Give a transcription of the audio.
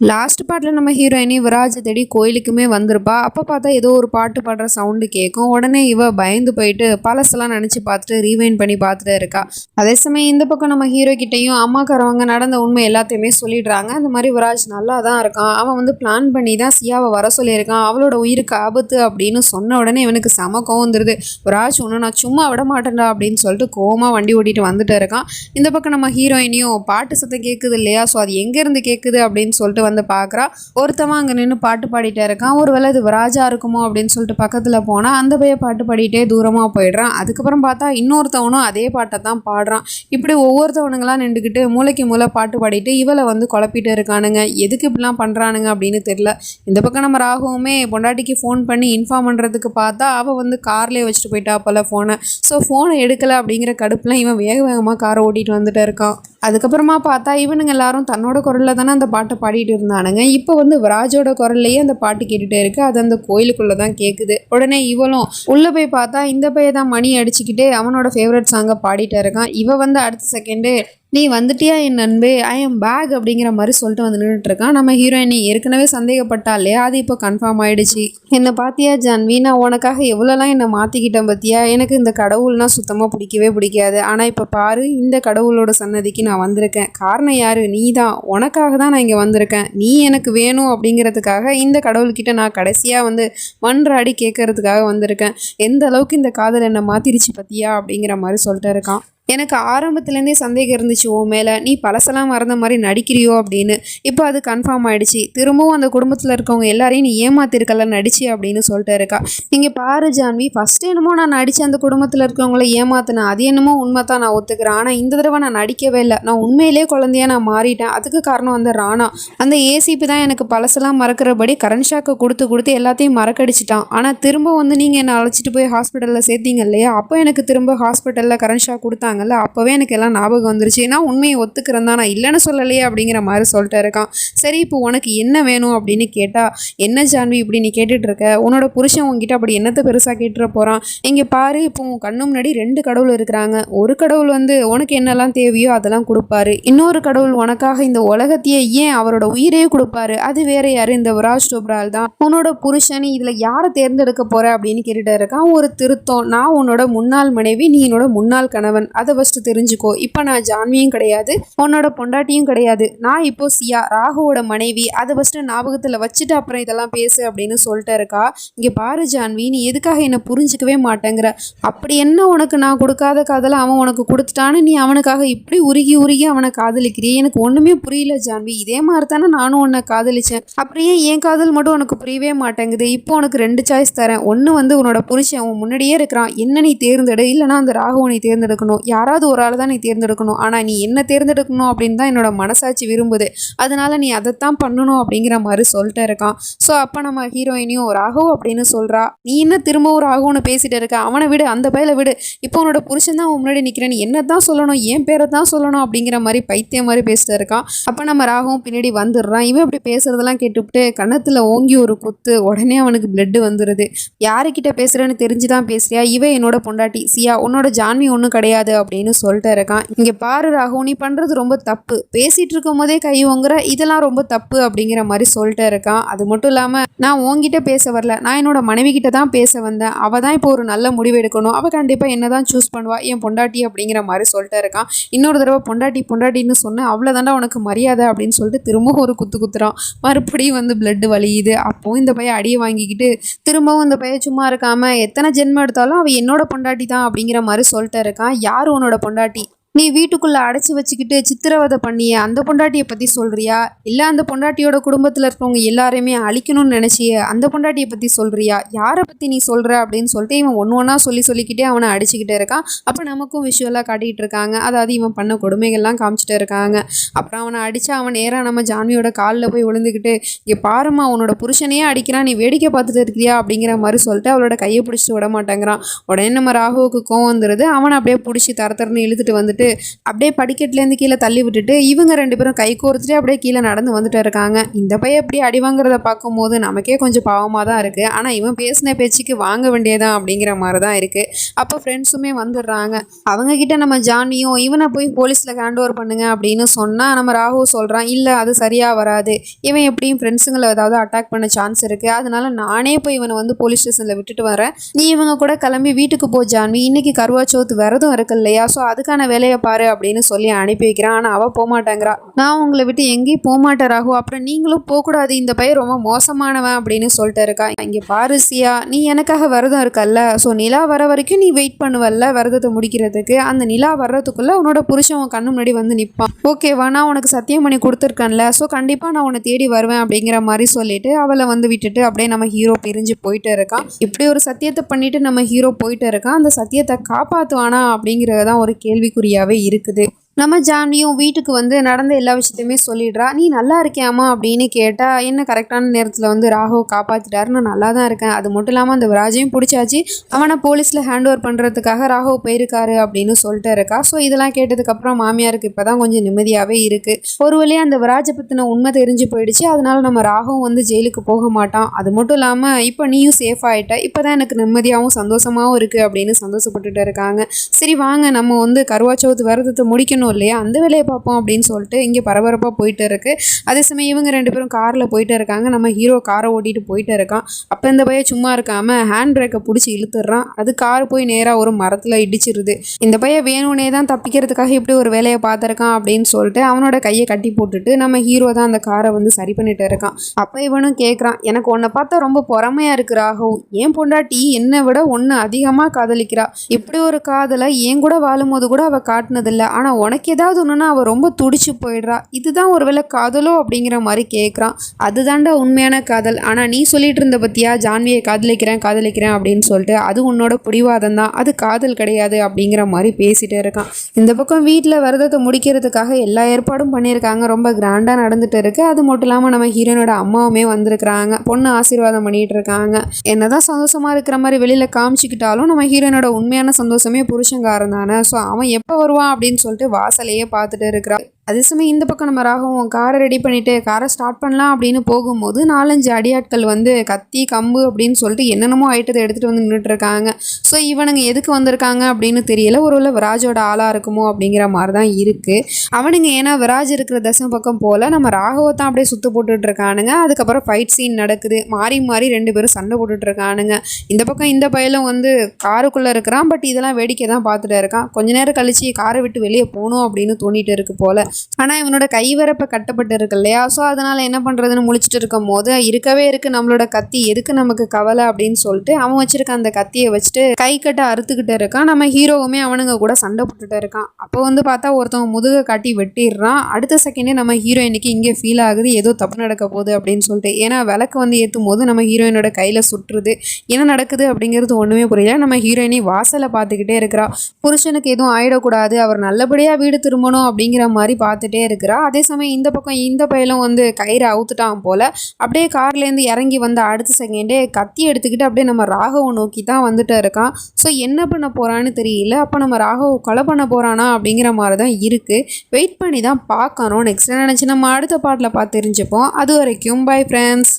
Last பாட்டில் நம்ம ஹீரோயினி விராஜை தேடி கோயிலுக்குமே வந்திருப்பா. அப்போ பார்த்தா ஏதோ ஒரு பாட்டு பாடுற சவுண்டு கேட்கும். உடனே இவ பயந்து போயிட்டு பழசெல்லாம் நினச்சி பார்த்துட்டு ரீவைண்ட் பண்ணி பார்த்துட்டு இருக்கா. அதே சமயம் இந்த பக்கம் நம்ம ஹீரோ கிட்டையும் அம்மாக்காரவங்க நடந்த உண்மை எல்லாத்தையுமே சொல்லிடுறாங்க. அந்த மாதிரி விராஜ் நல்லா தான் இருக்கான், அவன் வந்து பிளான் பண்ணி தான் சியாவை வர சொல்லியிருக்கான், அவளோட உயிருக்கு ஆபத்து அப்படின்னு சொன்ன உடனே இவனுக்கு செம கோவம் வந்துடுது. விராஜ் ஒன்று நான் சும்மா விட மாட்டேன்டா அப்படின்னு சொல்லிட்டு கோவமாக வண்டி ஓட்டிட்டு வந்துட்டு இருக்கான். இந்த பக்கம் நம்ம ஹீரோயினியும் பாட்டு சத்தம் கேட்குது இல்லையா, ஸோ அது எங்கேருந்து கேட்குது அப்படின்னு சொல்லிட்டு வந்து பார்க்குறா. ஒருத்தவன் அங்கே நின்று பாட்டு பாடிட்டே இருக்கான். ஒருவேளை இது ராஜா இருக்குமோ அப்படின்னு சொல்லிட்டு பக்கத்தில் போனால் அந்த பையன் பாட்டு பாடிட்டே தூரமாக போயிடுறான். அதுக்கப்புறம் பார்த்தா இன்னொருத்தவனும் அதே பாட்டை தான் பாடுறான். இப்படி ஒவ்வொருத்தவனுங்களாம் நின்றுக்கிட்டு மூளைக்கு மூளை பாட்டு பாடிட்டு இவளை வந்து குழப்பிட்டு இருக்கானுங்க. எதுக்கு இப்படிலாம் பண்ணுறானுங்க அப்படின்னு தெரியல. இந்த பக்கம் நம்ம ராகுவுமே பொண்டாட்டிக்கு ஃபோன் பண்ணி இன்ஃபார்ம் பண்ணுறதுக்கு பார்த்தா அவள் வந்து கார்லேயே வச்சுட்டு போயிட்டா போல ஃபோனை. ஸோ ஃபோனை எடுக்கலை அப்படிங்கிற கடுப்பில் இவன் வேக வேகமாக காரை ஓட்டிகிட்டு வந்துட்டு இருக்கான். அதுக்கப்புறமா பார்த்தா இவனுங்க எல்லாரும் தன்னோட குரலில் தானே அந்த பாட்டை பாடிட்டு இருந்தானுங்க. இப்போ வந்து விராஜோட குரல்லையே அந்த பாட்டு கேட்டுகிட்டே இருக்கு. அது அந்த கோயிலுக்குள்ளே தான் கேட்குது. உடனே இவளும் உள்ளே போய் பார்த்தா இந்த பையன் தான் மணி அடிச்சுக்கிட்டு அவனோட ஃபேவரட் சாங்கை பாடிட்டு இருக்கான். இவ வந்து அடுத்த செகண்டு நீ வந்துட்டியா என் நண்பே, ஐ எம் பேக் அப்படிங்கிற மாதிரி சொல்லிட்டு வந்து நின்றுட்டு இருக்கான். நம்ம ஹீரோயினி ஏற்கனவே சந்தேகப்பட்டாலே அது இப்போ கன்ஃபார்ம் ஆயிடுச்சு. என்னை பார்த்தியா ஜான்வி, நான் உனக்காக எவ்வளோலாம் என்னை மாற்றிக்கிட்டேன் பற்றியா, எனக்கு இந்த கடவுள்னா சுத்தமாக பிடிக்கவே பிடிக்காது. ஆனால் இப்போ பாரு, இந்த கடவுளோட சன்னதிக்கு நான் வந்திருக்கேன். காரணம் யாரு, நீ தான். உனக்காக தான் நான் இங்கே வந்திருக்கேன். நீ எனக்கு வேணும் அப்படிங்கிறதுக்காக இந்த கடவுள்கிட்ட நான் கடைசியாக வந்து மன்றாடி கேட்கறதுக்காக வந்திருக்கேன். எந்த அளவுக்கு இந்த காதல் என்னை மாற்றிருச்சு பற்றியா அப்படிங்கிற மாதிரி சொல்லிட்டு இருக்கான். எனக்கு ஆரம்பத்துலேருந்தே சந்தேகம் இருந்துச்சு உன் மேலே, நீ பழசெல்லாம் மறந்த மாதிரி நடிக்கிறியோ அப்படின்னு. இப்போ அது கன்ஃபார்ம் ஆகிடுச்சு. திரும்பவும் அந்த குடும்பத்தில் இருக்கவங்க எல்லாரையும் நீ ஏமாத்திருக்கல நடிச்சு அப்படின்னு சொல்லிட்டு இருக்கா. நீங்கள் பாரு ஜான்வி, ஃபஸ்ட்டு என்னமோ நான் நடித்து அந்த குடும்பத்தில் இருக்கவங்கள ஏமாத்தினேன், அது என்னமோ உண்மை தான், நான் ஒத்துக்கிறேன். ஆனால் இந்த தடவை நான் நடிக்கவே இல்லை. நான் உண்மையிலே குழந்தையா நான் மாறிட்டேன். அதுக்கு காரணம் வந்து ராணா, அந்த ஏசிபி தான் எனக்கு பழசெல்லாம் மறக்கிறபடி கரண்ட் ஷாக்கை கொடுத்து எல்லாத்தையும் மறக்கடிச்சிட்டான். ஆனால் திரும்ப வந்து நீங்கள் என்னை அழைச்சிட்டு போய் ஹாஸ்பிட்டலில் சேர்த்தீங்க இல்லையா, அப்போ எனக்கு திரும்ப ஹாஸ்பிட்டலில் கரண்ட் ஷாக் கொடுத்தாங்க. அப்போவே எனக்கு எல்லாம் ஞாபகம் வந்துருச்சு. நான் உண்மையை ஒத்துக்கிறேன் தான், நான் இல்லைன்னு சொல்லலையே அப்படிங்கிற மாதிரி சொல்லிட்டு இருக்கான். சரி, இப்போ உனக்கு என்ன வேணும் அப்படின்னு கேட்டால், என்ன ஜான்வி இப்படி நீ கேட்டுட்டு இருக்க, உன்னோட புருஷன் உங்ககிட்ட அப்படி என்னத்தை பெருசாக கேட்டுற போகிறான். இங்கே பாரு, இப்போ உன் கண்ணு முன்னாடி 2 கடவுள் இருக்கிறாங்க. ஒரு கடவுள் வந்து உனக்கு என்னெல்லாம் தேவையோ அதெல்லாம் கொடுப்பாரு. இன்னொரு கடவுள் உனக்காக இந்த உலகத்தையே, ஏன் அவரோட உயிரையே கொடுப்பாரு. அது வேற யாரு, இந்த விராஜ் டோப்ரால் தான் உன்னோட புருஷன். இதில் யாரை தேர்ந்தெடுக்க போற அப்படின்னு கேட்டுட்டு இருக்கான். ஒரு திருத்தம், நான் உன்னோட முன்னாள் மனைவி, நீ என்னோட முன்னாள் கணவன், அதை ஃபஸ்ட்டு தெரிஞ்சுக்கோ. இப்போ நான் ஜான்வியும் கிடையாது, உன்னோட பொண்டாட்டியும் கிடையாது, நான் இப்போ சியா, ராகுவோட மனைவி. அதை ஃபஸ்ட்டு ஞாபகத்தில் வச்சுட்டு அப்புறம் இதெல்லாம் பேசு அப்படின்னு சொல்லிட்டு இருக்கா. இங்கே பாரு ஜான்வி, நீ எதுக்காக என்னை புரிஞ்சிக்கவே மாட்டேங்கிற. அப்படி என்ன உனக்கு நான் கொடுக்காத காதலை அவன் உனக்கு கொடுத்துட்டான்னு நீ அவனுக்காக இப்படி உருகி உருகி அவனை காதலிக்கிறீ. எனக்கு ஒன்றுமே புரியல ஜான்வி. இதே மாதிரி தானே நானும் உன்னை காதலிச்சேன். அப்படியே என் காதல் மட்டும் உனக்கு புரியவே மாட்டேங்குது. இப்போ உனக்கு 2 சாய்ஸ் தரேன். ஒன்று வந்து உன்னோட புருஷன் உன் முன்னாடியே இருக்கிறான், என்ன நீ தேர்ந்தெடு, இல்லைனா அந்த ராகுவை நீ தேர்ந்தெடுக்கணும். யாராவது ஒரு ஆள் தான் நீ தேர்ந்தெடுக்கணும். ஆனால் நீ என்ன தேர்ந்தெடுக்கணும் அப்படின்னு தான் என்னோட மனசாட்சி விரும்புது. அதனால நீ அதைத்தான் பண்ணணும் அப்படிங்கிற மாதிரி சொல்லிட்டு இருக்கான். ஸோ அப்போ நம்ம ஹீரோயினியும் ராகு அப்படின்னு சொல்கிறா. நீ என்ன திரும்பவும் ராகுன்னு பேசிட்டு இருக்க, அவனை விடு, அந்த பையில விடு. இப்போ உன்னோட புருஷன் தான் உன் முன்னாடி நிற்கிறேன், நீ என்ன தான் சொல்லணும், என் பேரை தான் சொல்லணும் அப்படிங்கிற மாதிரி பைத்தியம் மாதிரி பேசிட்டு இருக்கான். அப்போ நம்ம ராகுவும் பின்னாடி வந்துடுறான். இவன் இப்படி பேசுறதெல்லாம் கேட்டுவிட்டு கன்னத்தில் ஓங்கி ஒரு குத்து. உடனே அவனுக்கு பிளட்டு வந்துடுது. யாருக்கிட்ட பேசுகிறேன்னு தெரிஞ்சுதான் பேசுறியா, இவன் என்னோட பொண்டாட்டி சியா, உன்னோட ஜான்வி ஒன்றும் கிடையாது அப்படின்னு சொல்லிட்டு இருக்கான். இங்கே பாரு ராகு, நீ பண்ணுறது ரொம்ப தப்பு. பேசிகிட்டு இருக்கும் போதே கை ஓங்குற, இதெல்லாம் ரொம்ப தப்பு அப்படிங்கிற மாதிரி சொல்லிட்டு இருக்கான். அது மட்டும் இல்லாமல் நான் உங்ககிட்ட பேச வரல, நான் என்னோட மனைவி கிட்ட தான் பேச வந்தேன். அவள் தான் இப்போ ஒரு நல்ல முடிவு எடுக்கணும். அவள் கண்டிப்பாக என்ன தான் சூஸ் பண்ணுவா, என் பொண்டாட்டி அப்படிங்கிற மாதிரி சொல்லிட்டு இருக்கான். இன்னொரு தடவை பொண்டாட்டின்னு சொன்னேன், அவ்வளோதாண்டா உனக்கு மரியாதை அப்படின்னு சொல்லிட்டு திரும்பவும் ஒரு குத்துறான். மறுபடியும் வந்து பிளட்டு வலியுது. அப்போவும் இந்த பையன் அடியை வாங்கிக்கிட்டு திரும்பவும் இந்த பையன் சும்மா இருக்காம எத்தனை ஜென்மம் எடுத்தாலும் அவள் என்னோட பொண்டாட்டி தான் அப்படிங்கிற மாதிரி சொல்லிட்டு இருக்கான். யார் உன்னோட பொண்டாட்டி, நீ வீட்டுக்குள்ளே அடைச்சி வச்சுக்கிட்டு சித்திரவதை பண்ணிய அந்த பொண்டாட்டியை பற்றி சொல்கிறியா, இல்லை அந்த பொண்டாட்டியோட குடும்பத்தில் இருக்கவங்க எல்லாரையுமே அழிக்கணும்னு நினச்சிய அந்த பொண்டாட்டியை பற்றி சொல்கிறியா, யாரை பற்றி நீ சொல்கிற அப்படின்னு சொல்லிட்டு இவன் ஒன்றா சொல்லிக்கிட்டே அவனை அடிச்சுக்கிட்டே இருக்கான். அப்போ நமக்கும் விஷுவலாக காட்டிகிட்டு இருக்காங்க. அதாவது இவன் பண்ண கொடுமைகள்லாம் காமிச்சிட்டு இருக்காங்க. அப்புறம் அவனை அடித்தா அவன் நேராக நம்ம ஜான்வியோட காலில் போய் விழுந்துக்கிட்டு, இங்கே பாருமா உன்னோட புருஷனையே அடிக்கிறான், நீ வேடிக்கை பார்த்துட்டு இருக்கிறியா அப்படிங்கிற மாதிரி சொல்லிட்டு அவளோட கையை பிடிச்சிட்டு விட மாட்டேங்கிறான். உடனே நம்ம ராகுவுக்கு கோவம் வந்துடுது. அவனை அப்படியே பிடிச்சி தரத்தரன்னு இழுத்துட்டு வந்துட்டு சொல்லிட்டு அப்படியே படிக்கட்டுலேருந்து கீழே தள்ளி விட்டுட்டு இவங்க 2 பேரும் கை கோர்த்துட்டு அப்படியே கீழே நடந்து வந்துட்டு இருக்காங்க. இந்த பையன் எப்படி அடி வாங்குறத பார்க்கும்போது நமக்கே கொஞ்சம் பாவமாக தான் இருக்குது. ஆனால் இவன் பேசின பேச்சுக்கு வாங்க வேண்டியதான் அப்படிங்கிற மாதிரி தான் இருக்குது. அப்போ ஃப்ரெண்ட்ஸுமே வந்துடுறாங்க. அவங்கக்கிட்ட நம்ம ஜான்வியும் இவனை போய் போலீஸில் ஹேண்ட் ஓவர் பண்ணுங்க அப்படின்னு சொன்னால் நம்ம ராகு சொல்கிறான், இல்லை அது சரியாக வராது, இவன் எப்படியும் ஃப்ரெண்ட்ஸுங்களை ஏதாவது அட்டாக் பண்ண சான்ஸ் இருக்குது, அதனால நானே போய் இவனை வந்து போலீஸ் ஸ்டேஷனில் விட்டுட்டு வரேன், நீ இவங்க கூட கிளம்பி வீட்டுக்கு போ ஜான்வி, இன்னைக்கு கருவாச்சோத்து விரதம் இருக்கு இல்லையா, ஸோ அதுக்கான வேலையை பாரு அப்படின்னு சொல்லி அனுப்பி வைக்கிறான். ஆனால் அவள் போகமாட்டேங்கிறா. நான் உங்களை விட்டு எங்கேயும் போகமாட்டேன் ராகு, அப்புறம் நீங்களும் போகக்கூடாது, இந்த பையன் ரொம்ப மோசமானவன் அப்படின்னு சொல்லிட்டு இருக்கா. இங்கே பாரு சியா, நீ எனக்காக விரதம் இருக்கல்ல, ஸோ நிலா வர வரைக்கும் நீ வெயிட் பண்ணுவல்ல விரதத்தை முடிக்கிறதுக்கு, அந்த நிலா வர்றதுக்குள்ளே உன்னோட புருஷன் உன் கண்ணு முன்னாடி வந்து நிற்பான், ஓகேவா, நான் உனக்கு சத்தியம் பண்ணி கொடுத்துருக்கேன்ல, ஸோ கண்டிப்பாக நான் உன்னை தேடி வருவேன் அப்படிங்கிற மாதிரி சொல்லிட்டு அவளை வந்து விட்டுட்டு அப்படியே நம்ம ஹீரோ பிரிஞ்சு போயிட்டு இருக்கான். இப்படி ஒரு சத்தியத்தை பண்ணிட்டு நம்ம ஹீரோ போயிட்டு இருக்கான். அந்த சத்தியத்தை காப்பாற்றுவானா அப்படிங்கிறது தான் ஒரு கேள்விக்குறியாகவே இருக்குது. நம்ம ஜான்வியும் வீட்டுக்கு வந்து நடந்த எல்லா விஷயத்தையுமே சொல்லிடுறா. நீ நல்லா இருக்கியாமா அப்படின்னு கேட்டால், என்ன கரெக்டான நேரத்தில் வந்து ராகுவை காப்பாற்றிட்டாரு, நான் நல்லா தான் இருக்கேன், அது மட்டும் இல்லாமல் அந்த விராஜையும் பிடிச்சாச்சு, அவனை போலீஸில் ஹேண்ட் ஓவர் பண்ணுறதுக்காக ராகுவை போயிருக்காரு அப்படின்னு சொல்லிட்டு இருக்கா. ஸோ இதெல்லாம் கேட்டதுக்கப்புறம் மாமியாருக்கு இப்போ தான் கொஞ்சம் நிம்மதியாகவே இருக்குது. ஒரு வழியாக அந்த விராஜை பற்றின உண்மை தெரிஞ்சு போயிடுச்சு. அதனால நம்ம ராகுவும் வந்து ஜெயிலுக்கு போக மாட்டான். அது மட்டும் இல்லாமல் இப்போ நீயும் சேஃப் ஆகிட்ட, இப்போ தான் எனக்கு நிம்மதியாகவும் சந்தோஷமாகவும் இருக்குது அப்படின்னு சந்தோஷப்பட்டுட்டு இருக்காங்க. சரி வாங்க நம்ம வந்து கருவாச்சவுத்து விரதத்தை முடிக்கணும் இல்லையா, அந்த வேலையை பார்ப்போம் அப்படின்னு சொல்லிட்டு இங்கே பரபரப்பாக போயிட்டு இருக்கு. அதே சமயம் இவங்க 2 பேரும் காரில் போயிட்டு இருக்காங்க. நம்ம ஹீரோ காரை ஓட்டிட்டு போயிட்டு இருக்கான். அப்போ இந்த பையன் சும்மா இருக்காமல் ஹேண்ட் பிரேக்கை பிடிச்சி இழுத்துடுறான். அது கார் போய் நேராக ஒரு மரத்தில் இடிச்சிருது. இந்த பையன் வேணும்னே தான் தப்பிக்கிறதுக்காக இப்படி ஒரு வேலையை பார்த்துருக்கான் அப்படின்னு சொல்லிட்டு அவனோட கையை கட்டி போட்டுட்டு நம்ம ஹீரோ தான் அந்த காரை வந்து சரி பண்ணிட்டு இருக்கான். அப்போ இவனும் கேட்குறான், எனக்கு உன்னை பார்த்தா ரொம்ப பொறாமையாக இருக்கிறாகும், ஏன் பொண்டாட்டி என்னை விட ஒன்று அதிகமாக காதலிக்கிறா, இப்படி ஒரு காதலை என் கூட வாழும்போது கூட அவள் காட்டினதில்லை, ஆனால் உனக்கு ஏதாவது ஒன்றுனா அவள் ரொம்ப துடிச்சு போயிடுறா, இதுதான் ஒரு வேளை காதலோ அப்படிங்கிற மாதிரி கேட்குறான். அதுதான்டா உண்மையான காதல், ஆனால் நீ சொல்லிட்டு இருந்த பத்தியா ஜான்வியை காதலிக்கிறேன் அப்படின்னு சொல்லிட்டு, அது உன்னோட பிடிவாதம் தான், அது காதல் கிடையாது அப்படிங்கிற மாதிரி பேசிகிட்டே இருக்கான். இந்த பக்கம் வீட்டில் விரதத்தை முடிக்கிறதுக்காக எல்லா ஏற்பாடும் பண்ணியிருக்காங்க. ரொம்ப கிராண்டாக நடந்துட்டு இருக்கு. அது மட்டும் இல்லாமல் நம்ம ஹீரோனோட அம்மாவுமே வந்திருக்கிறாங்க. பொண்ணு ஆசீர்வாதம் பண்ணிட்டு இருக்காங்க. என்னதான் சந்தோஷமா இருக்கிற மாதிரி வெளியில் காமிச்சிக்கிட்டாலும் நம்ம ஹீரோனோட உண்மையான சந்தோஷமே புருஷங்காரன் தானே. ஸோ அவன் எப்போ வருவான் அப்படின்னு சொல்லிட்டு வாசலையே பார்த்துட்டு இருக்கிறா. அதே சமயம் இந்த பக்கம் நம்ம ராகவும் காரை ரெடி பண்ணிவிட்டு காரை ஸ்டார்ட் பண்ணலாம் அப்படின்னு போகும்போது 4-5 அடியாட்கள் வந்து கத்தி கம்பு அப்படின்னு சொல்லிட்டு என்னென்னமோ ஐட்டத்தை எடுத்துகிட்டு வந்து நின்றுட்டுருக்காங்க. ஸோ இவனுங்க எதுக்கு வந்திருக்காங்க அப்படின்னு தெரியல. ஒருவேளை விராஜோட ஆளாக இருக்குமோ அப்படிங்கிற மாதிரி தான் இருக்குது. அவனுங்க ஏன்னா விராஜ் இருக்கிற தசம் பக்கம் போல் நம்ம ராகவை தான் அப்படியே சுற்று போட்டுட்ருக்கானுங்க. அதுக்கப்புறம் ஃபைட் சீன் நடக்குது. மாறி மாறி 2 பேரும் சண்டை போட்டுட்ருக்கானுங்க. இந்த பக்கம் இந்த பையலும் வந்து காருக்குள்ளே இருக்கிறான். பட் இதெல்லாம் வேடிக்கை தான் பார்த்துட்டு இருக்கான். கொஞ்ச நேரம் கழிச்சு காரை விட்டு வெளியே போகணும் அப்படின்னு தோண்டிட்டு இருக்கு போல். ஆனால் இவனோட கைவரப்பை கட்டப்பட்டு இருக்கு இல்லையா, ஸோ அதனால் என்ன பண்ணுறதுன்னு முழிச்சிட்டு இருக்கும் போது இருக்கவே இருக்குது நம்மளோட கத்தி, எதுக்கு நமக்கு கவலை அப்படின்னு சொல்லிட்டு அவன் வச்சிருக்க அந்த கத்தியை வச்சுட்டு கை கட்ட அறுத்துக்கிட்டு இருக்கான். நம்ம ஹீரோவுமே அவனுங்க கூட சண்டை போட்டுட்டு இருக்கான். அப்போ வந்து பார்த்தா ஒருத்தவங்க முதுகை காட்டி வெட்டிடுறான். அடுத்த செகண்டே நம்ம ஹீரோயினுக்கு இங்கே ஃபீல் ஆகுது ஏதோ தப்பு நடக்க போகுது அப்படின்னு சொல்லிட்டு. ஏன்னா விளக்கு வந்து ஏற்றும் போது நம்ம ஹீரோயினோட கையில் சுற்றுது. என்ன நடக்குது அப்படிங்கிறது ஒன்றுமே புரியல. நம்ம ஹீரோயினி வாசலை பார்த்துக்கிட்டே இருக்கிறா. புருஷனுக்கு எதுவும் ஆயிடக்கூடாது, அவர் நல்லபடியாக வீடு திரும்பணும் அப்படிங்கிற மாதிரி பார்த்துட்டே இருக்கிறா. அதே சமயம் இந்த பக்கம் இந்த பையலும் வந்து கயிறை அவுத்துட்டான் போல். அப்படியே கார்லேருந்து இறங்கி வந்த அடுத்த செகண்டே கத்தி எடுத்துக்கிட்டு அப்படியே நம்ம ராகவை நோக்கி தான் வந்துட்டு இருக்கான். ஸோ என்ன பண்ண போகிறான்னு தெரியல. அப்போ நம்ம ராகவை கொலை பண்ண போகிறானா அப்படிங்கிற மாதிரி தான் இருக்குது. வெயிட் பண்ணி தான் பார்க்கணும். நெக்ஸ்ட் நினச்சி நம்ம அடுத்த பாட்டில் பார்த்து தெரிஞ்சுப்போம். அது வரைக்கும் பை ஃப்ரெண்ட்ஸ்.